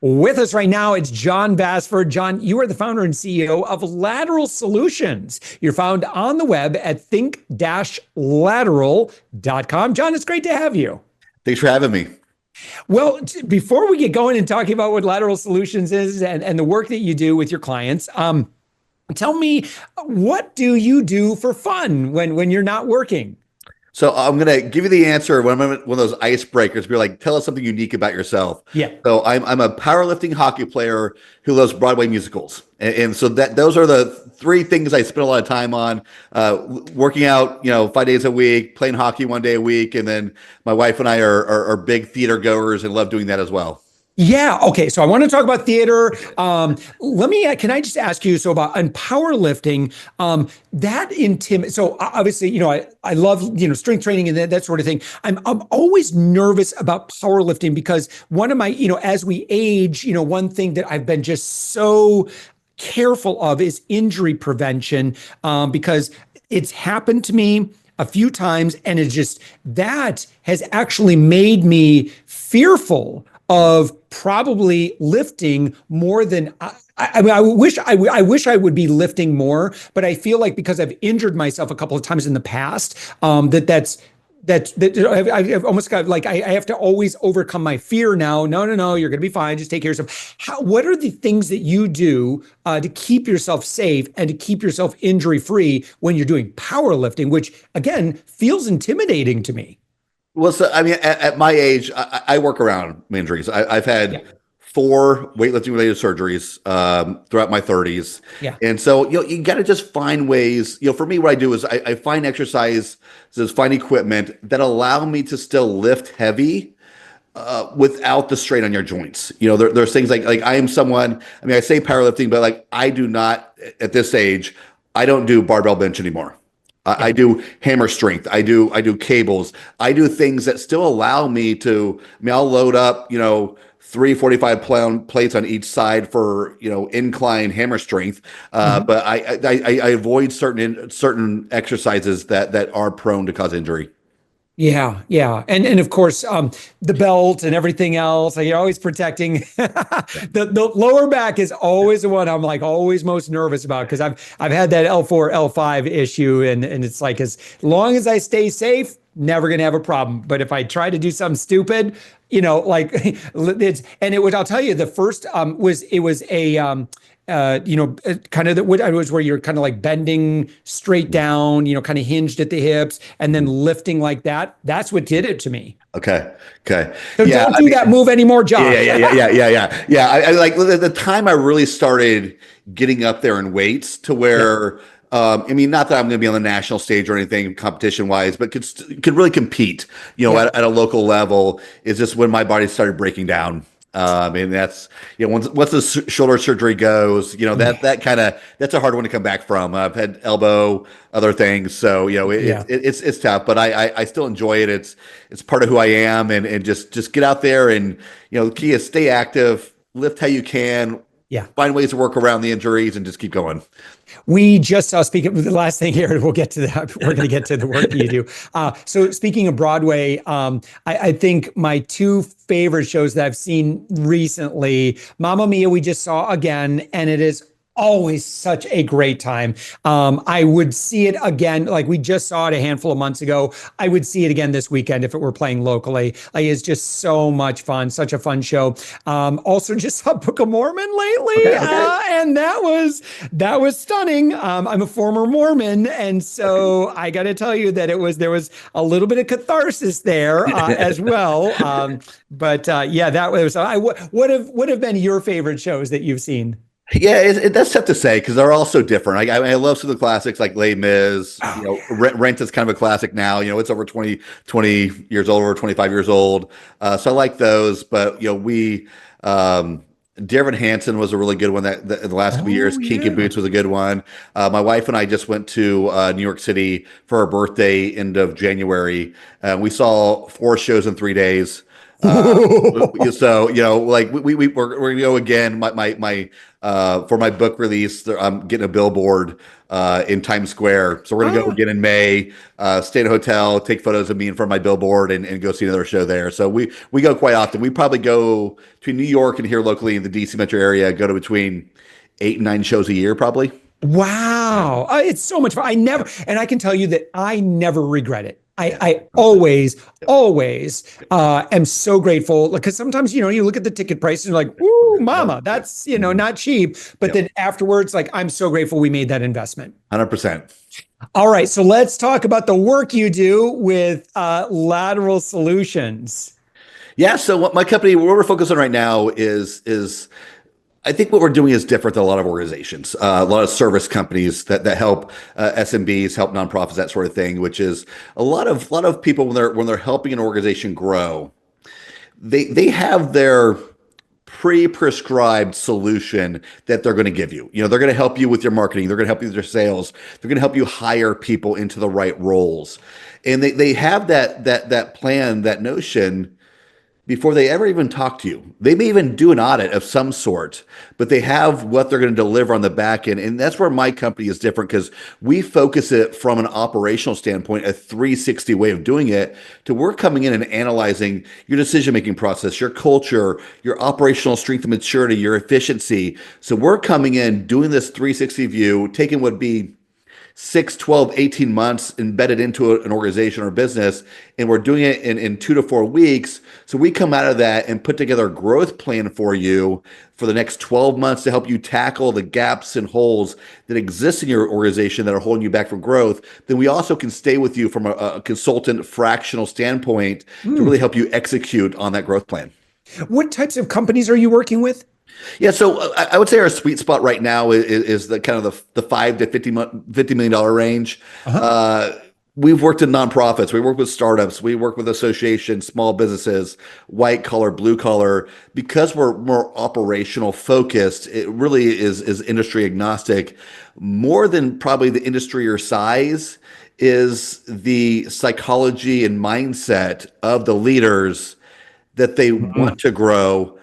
With us right now, it's Jon Bassford. Jon, you are the founder and CEO of Lateral Solutions. You're found on the web at think-lateral.com. Jon, it's great to have you. Thanks for having me. Well, before we get going and talking about what Lateral Solutions is and the work that you do with your clients, tell me, what do you do for fun when you're not working? So I'm going to give you the answer when I'm one of those icebreakers. Be like, tell us something unique about yourself. Yeah. So I'm a powerlifting hockey player who loves Broadway musicals, and so those are the three things I spend a lot of time on. Working out, 5 days a week, playing hockey 1 day a week, and then my wife and I are big theater goers and love doing that as well. Yeah. Okay. So I want to talk about theater. Can I just ask you, so about on powerlifting, so obviously, I love, strength training and that sort of thing. I'm always nervous about powerlifting because one of my, as we age, one thing that I've been just so careful of is injury prevention, because it's happened to me a few times, and that has actually made me fearful of probably lifting more than I wish I would be lifting more, but I feel like because I've injured myself a couple of times in the past, I've almost got like I have to always overcome my fear now. No, you're going to be fine. Just take care of yourself. What are the things that you do to keep yourself safe and to keep yourself injury free when you're doing powerlifting, which again feels intimidating to me? Well, so I mean, at my age, I work around injuries. I've had 4 weightlifting related surgeries throughout my 30s. Yeah. And so, you got to just find ways. For me, what I do is I find exercises, find equipment that allow me to still lift heavy without the strain on your joints. There's things like I am someone, I mean, I say powerlifting, but like I do not, at this age, I don't do barbell bench anymore. I do hammer strength. I do cables. I do things that still allow me to, I'll load up, 345-pound plates on each side for, incline hammer strength. But I avoid certain exercises that are prone to cause injury. Yeah, yeah. And of course, the belt and everything else, you're always protecting. The lower back is always the one I'm like always most nervous about, because I've had that L4, L5 issue, and it's like, as long as I stay safe, never gonna have a problem. But if I try to do something stupid, I'll tell you, the first was kind of it was where you're kind of like bending straight down, kind of hinged at the hips and then lifting like that. That's what did it to me. Okay. So don't do that move anymore, Josh. Yeah. I like the time I really started getting up there in weights to where, not that I'm going to be on the national stage or anything competition wise, but could really compete, at a local level, is just when my body started breaking down. And that's, once the shoulder surgery goes, that's a hard one to come back from. I've had elbow, other things. So, it's tough, but I still enjoy it. It's part of who I am, and just get out there and, the key is stay active, lift how you can, find ways to work around the injuries and just keep going. We just saw, speaking of the last thing here, we'll get to that. We're going to get to the work that you do. So speaking of Broadway, I think my 2 favorite shows that I've seen recently, Mamma Mia, we just saw again, and it is always such a great time. I would see it again, like we just saw it a handful of months ago. I would see it again this weekend if it were playing locally. It's just so much fun, such a fun show. Also just saw Book of Mormon lately, and that was stunning. I'm a former Mormon, and so I got to tell you that there was a little bit of catharsis there as well. That was. What have been your favorite shows that you've seen? Yeah, that's tough to say because they're all so different. I love some of the classics like Les Mis. Rent is kind of a classic now. It's over 20 years old or 25 years old. So I like those. But Dear Evan Hansen was a really good one in the last couple years. Kinky Boots was a good one. My wife and I just went to New York City for our birthday end of January. We saw 4 shows in 3 days. So, like we're gonna go again. My for my book release, I'm getting a billboard in Times Square. So we're gonna go Ah, again in May. Stay in a hotel, take photos of me in front of my billboard, and go see another show there. So we go quite often. We probably go between New York and here locally in the DC metro area. Go to between 8 and 9 shows a year, probably. Yeah. wow. It's so much fun. And I can tell you that I never regret it. Yeah. I Okay. Yep. always am so grateful because sometimes, you look at the ticket price and you're like, woo, Yep. mama, Yep. that's, not cheap. But Yep. then afterwards, like, I'm so grateful we made that investment. 100%. All right. So let's talk about the work you do with Lateral Solutions. Yeah. So what my company, what we're focused on right now is I think what we're doing is different than a lot of organizations, a lot of service companies that help SMBs, help nonprofits, that sort of thing. Which is a lot of people when they're helping an organization grow, they have their pre-prescribed solution that they're going to give you. They're going to help you with your marketing. They're going to help you with your sales. They're going to help you hire people into the right roles, and they have that plan, that notion before they ever even talk to you. They may even do an audit of some sort, but they have what they're going to deliver on the back end. And that's where my company is different because we focus it from an operational standpoint, a 360 way of doing it, to we're coming in and analyzing your decision making process, your culture, your operational strength and maturity, your efficiency. So we're coming in doing this 360 view, taking what would be 6, 12, 18 months embedded into an organization or business, and we're doing it in 2 to 4 weeks. So we come out of that and put together a growth plan for you for the next 12 months to help you tackle the gaps and holes that exist in your organization that are holding you back from growth. Then we also can stay with you from a consultant fractional standpoint to Hmm. really help you execute on that growth plan. What types of companies are you working with? Yeah, so I would say our sweet spot right now is the kind of the 5 to $50 million range. Uh-huh. Uh, we've worked in nonprofits, we work with startups, we work with associations, small businesses, white collar, blue collar. Because we're more operational focused, it really is industry agnostic. More than probably the industry or size is the psychology and mindset of the leaders that they want Mhm. to grow.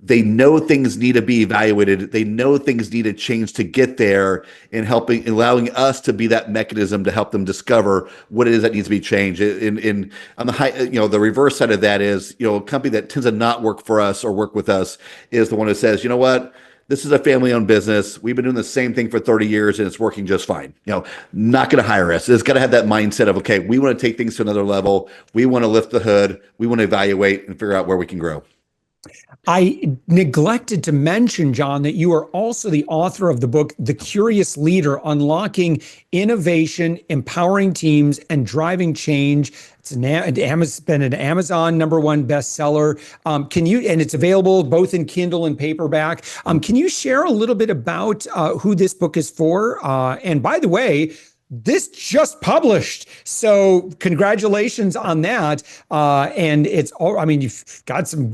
They know things need to be evaluated. They know things need to change to get there, and allowing us to be that mechanism to help them discover what it is that needs to be changed. On the high, the reverse side of that is, a company that tends to not work for us or work with us is the one that says, you know what? This is a family-owned business. We've been doing the same thing for 30 years and it's working just fine. Not going to hire us. It's got to have that mindset of, okay, we want to take things to another level. We want to lift the hood. We want to evaluate and figure out where we can grow. I neglected to mention, John, that you are also the author of the book, The Curious Leader: Unlocking Innovation, Empowering Teams, and Driving Change. It's been an Amazon #1 bestseller. And it's available both in Kindle and paperback. Can you share a little bit about who this book is for? And by the way, this just published, so congratulations on that. And it's all, I mean, you've got some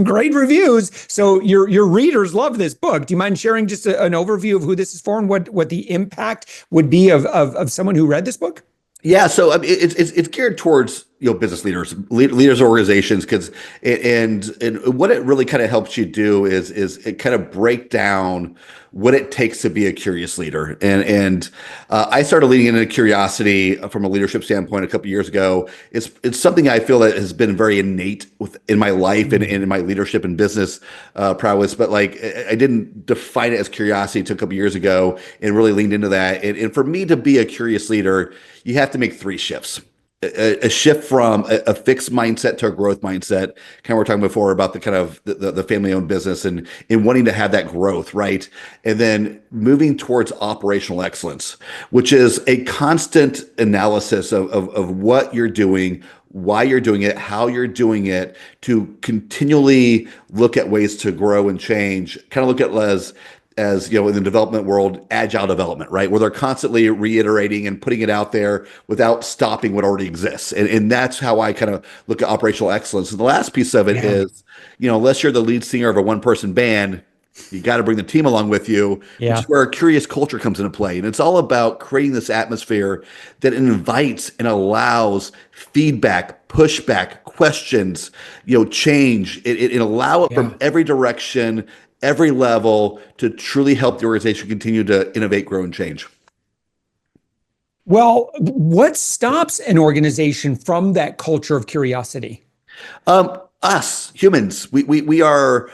great reviews, so your readers love this book. Do you mind sharing just an overview of who this is for and what the impact would be of someone who read this book? Yeah, so I mean, it's geared towards business leaders, leaders of organizations, because and what it really kind of helps you do is it kind of break down what it takes to be a curious leader. And I started leading into curiosity from a leadership standpoint a couple of years ago. It's something I feel that has been very innate in my life and in my leadership and business prowess. But like I didn't define it as curiosity until a couple of years ago and really leaned into that. And for me to be a curious leader, you have to make 3 shifts. A shift from a fixed mindset to a growth mindset. Kind of we're talking before about the kind of the family owned business and wanting to have that growth, right? And then moving towards operational excellence, which is a constant analysis of what you're doing, why you're doing it, how you're doing it, to continually look at ways to grow and change. Kind of look at as in the development world, agile development, right? Where they're constantly reiterating and putting it out there without stopping what already exists. And that's how I kind of look at operational excellence. And the last piece of it Yeah. is, unless you're the lead singer of a one-person band, you got to bring the team along with you, which Yeah. is where a curious culture comes into play. And it's all about creating this atmosphere that invites and allows feedback, pushback, questions, change, and allow it Yeah. from every direction, every level to truly help the organization continue to innovate, grow, and change. Well, what stops an organization from that culture of curiosity? Us humans, we are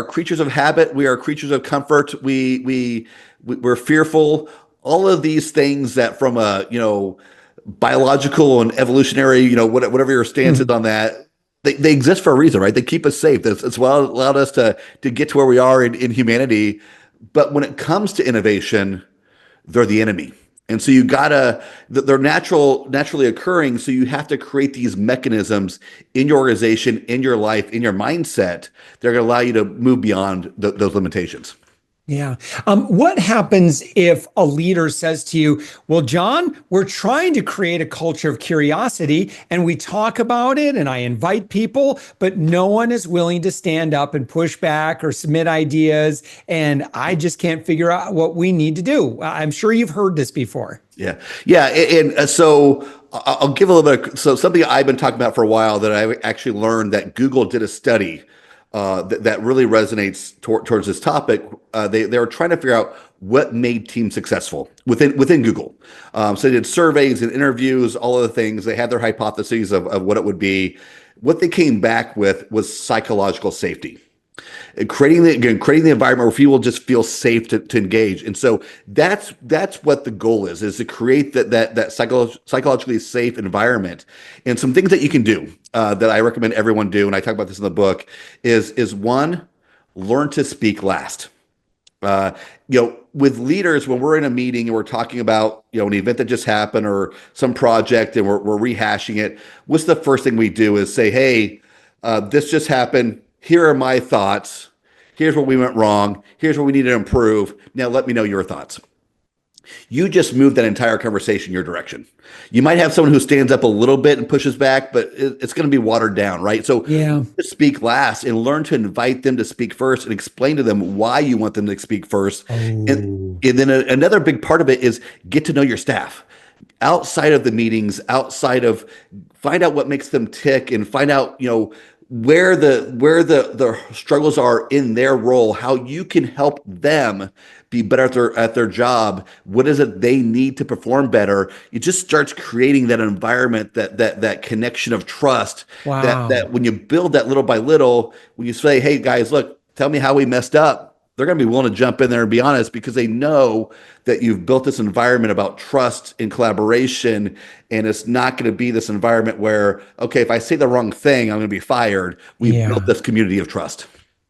creatures of habit. We are creatures of comfort. We're fearful. All of these things that from a biological and evolutionary, whatever your stance is Mhm. on that, they exist for a reason, right? They keep us safe. That's what allowed us to get to where we are in humanity. But when it comes to innovation, they're the enemy. And so you gotta, they're naturally occurring. So you have to create these mechanisms in your organization, in your life, in your mindset that are going to allow you to move beyond those limitations. Yeah. What happens if a leader says to you, well, Jon, we're trying to create a culture of curiosity and we talk about it and I invite people, but no one is willing to stand up and push back or submit ideas. And I just can't figure out what we need to do. I'm sure you've heard this before. Yeah. Yeah. And so I'll give a little bit so something I've been talking about for a while that I actually learned that Google did a study that really resonates towards this topic. They were trying to figure out what made teams successful within Google. So they did surveys and interviews, all of the things. They had their hypotheses of what it would be. What they came back with was psychological safety. And creating the environment where people just feel safe to engage. And so that's what the goal is to create that psychologically safe environment. And some things that you can do that I recommend everyone do, and I talk about this in the book, is one, learn to speak last. With leaders, when we're in a meeting and we're talking about, an event that just happened or some project and we're rehashing it, what's the first thing we do is say, hey, this just happened. Here are my thoughts. Here's what we went wrong. Here's what we need to improve. Now let me know your thoughts. You just move that entire conversation your direction. You might have someone who stands up a little bit and pushes back, but it's going to be watered down, right? So Yeah. speak last and learn to invite them to speak first and explain to them why you want them to speak first. Oh. And then another big part of it is get to know your staff outside of the meetings, outside of find out what makes them tick and find out, where the struggles are in their role, how you can help them be better at their job. What is it they need to perform better? It just starts creating that environment, that connection of trust. That Wow. when you build that little by little, when you say, "Hey guys, look, tell me how we messed up," they're going to be willing to jump in there and be honest because they know that you've built this environment about trust and collaboration. And it's not going to be this environment where, okay, if I say the wrong thing, I'm going to be fired. We've built Yeah. this community of trust.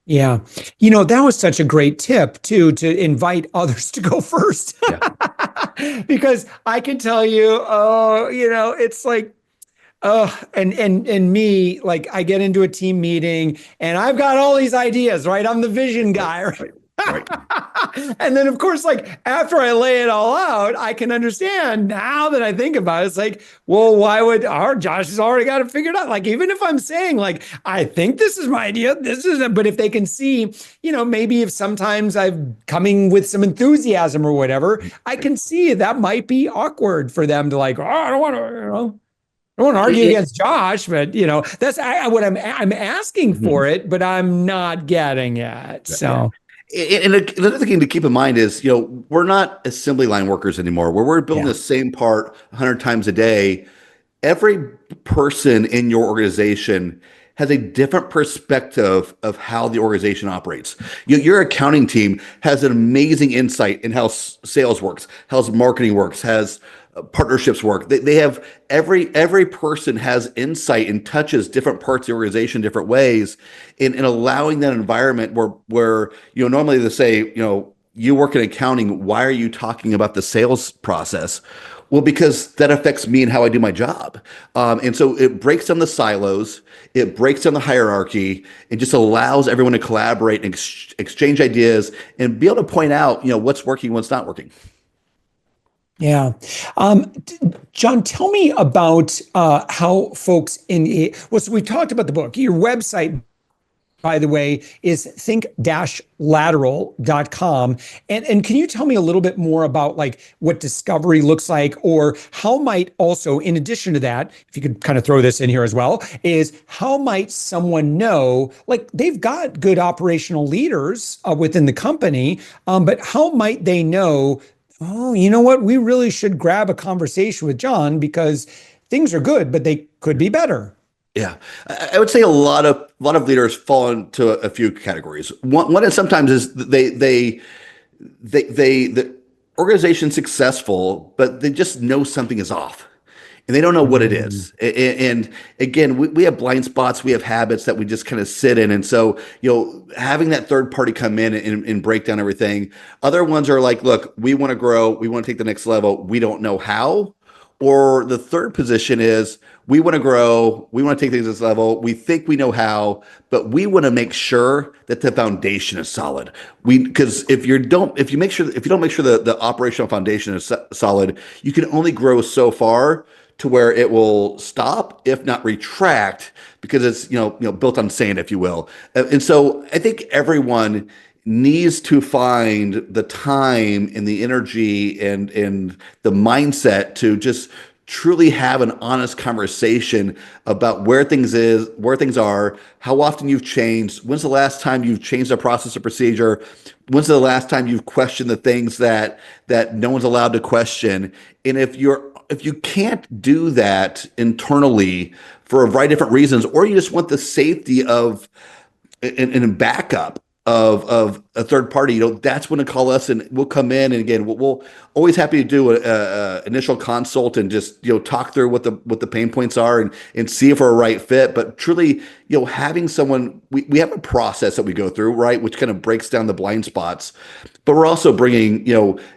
Yeah. That was such a great tip too, to invite others to go first. Yeah. Because I can tell you, oh, it's like, and me, like I get into a team meeting and I've got all these ideas, right? I'm the vision guy, right? Right. And then, of course, like after I lay it all out, I can understand now that I think about it. It's like, well, why would our Josh has already got it figured out? Like, even if I'm saying, like, I think this is my idea, this is it, but if they can see, maybe if sometimes I'm coming with some enthusiasm or whatever, I can see that might be awkward for them to like, oh, I don't want to, I won't argue against Josh, but that's what I'm asking for it, but I'm not getting it. Yeah. So And another thing to keep in mind is, we're not assembly line workers anymore, where we're building yeah, the same part 100 times a day. Every person in your organization has a different perspective of how the organization operates. Your accounting team has an amazing insight in how sales works, how marketing works, has partnerships work. They have every person has insight and touches different parts of the organization different ways in allowing that environment where normally they say, you work in accounting, why are you talking about the sales process? Well, because that affects me and how I do my job. And so it breaks down the silos, it breaks down the hierarchy, and just allows everyone to collaborate and exchange ideas and be able to point out, what's working, what's not working. yeah. Jon, tell me about how folks so we talked about the book, your website by the way, is think-lateral.com. And can you tell me a little bit more about like what discovery looks like, or how might also, in addition to that, if you could kind of throw this in here as well, is how might someone know, like they've got good operational leaders within the company, but how might they know, oh, you know what, we really should grab a conversation with Jon because things are good, but they could be better. Yeah, I would say a lot of leaders fall into a few categories. One is sometimes is the organization's successful, but they just know something is off, and they don't know what it is. And again, we have blind spots, we have habits that we just kind of sit in, and so having that third party come in and break down everything. Other ones are like, look, we want to grow, we want to take the next level, we don't know how. Or the third position is we want to grow, we want to take things to this level, we think we know how, but we want to make sure that the foundation is solid. Because if you don't make sure the operational foundation is solid, you can only grow so far to where it will stop, if not retract, because it's built on sand, if you will. And so I think everyone needs to find the time and the energy and the mindset to just truly have an honest conversation about where things are, how often you've changed, when's the last time you've changed a process or procedure, when's the last time you've questioned the things that no one's allowed to question. And if you can't do that internally for a variety of different reasons, or you just want the safety of and backup of a third party, that's when to call us, and we'll come in. And again, we'll always happy to do a initial consult and just talk through what the pain points are and see if we're a right fit. But truly, having someone, we have a process that we go through, right, which kind of breaks down the blind spots. But we're also bringing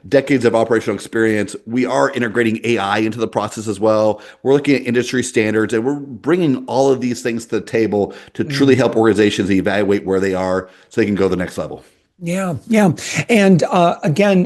decades of operational experience. We are integrating AI into the process as well. We're looking at industry standards, and we're bringing all of these things to the table to truly help organizations evaluate where they are so they can go to the next level. Yeah, yeah. And again,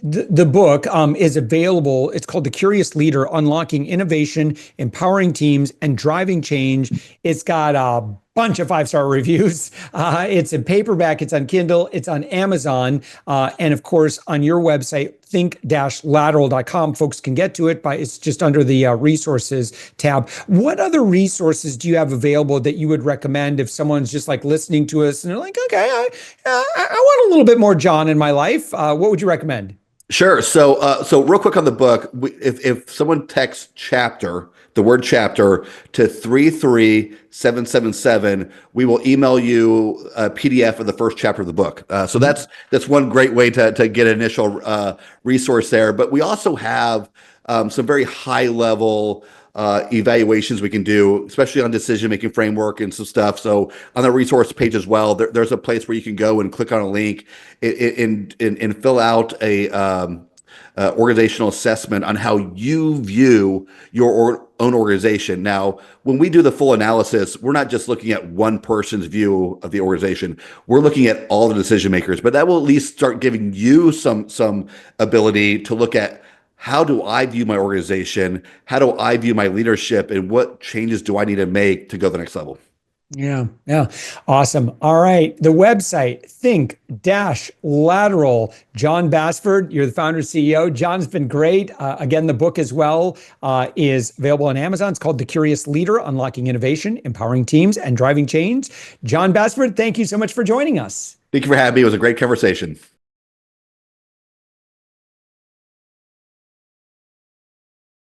the book is available. It's called The Curious Leader: Unlocking Innovation, Empowering Teams, and Driving Change. It's got a bunch of 5-star reviews. It's in paperback, it's on Kindle, it's on Amazon, and of course on your website, think-lateral.com. Folks can get to it it's just under the resources tab. What other resources do you have available that you would recommend if someone's just like listening to us and they're like, okay, I want a little bit more Jon in my life? What would you recommend? Sure. So real quick on the book, if someone texts the word chapter to 33777, we will email you a PDF of the first chapter of the book. So that's one great way to get an initial resource there. But we also have some very high level evaluations we can do, especially on decision-making framework and some stuff. So on the resource page as well, there's a place where you can go and click on a link and fill out a organizational assessment on how you view your own organization. Now, when we do the full analysis, we're not just looking at one person's view of the organization. We're looking at all the decision makers, but that will at least start giving you some ability to look at, how do I view my organization? How do I view my leadership? And what changes do I need to make to go to the next level? Yeah. Awesome. All right. The website, think-lateral. Jon Bassford, you're the founder and CEO. Jon's been great. Again, the book as well is available on Amazon. It's called The Curious Leader: Unlocking Innovation, Empowering Teams, and Driving Change. Jon Bassford, thank you so much for joining us. Thank you for having me. It was a great conversation.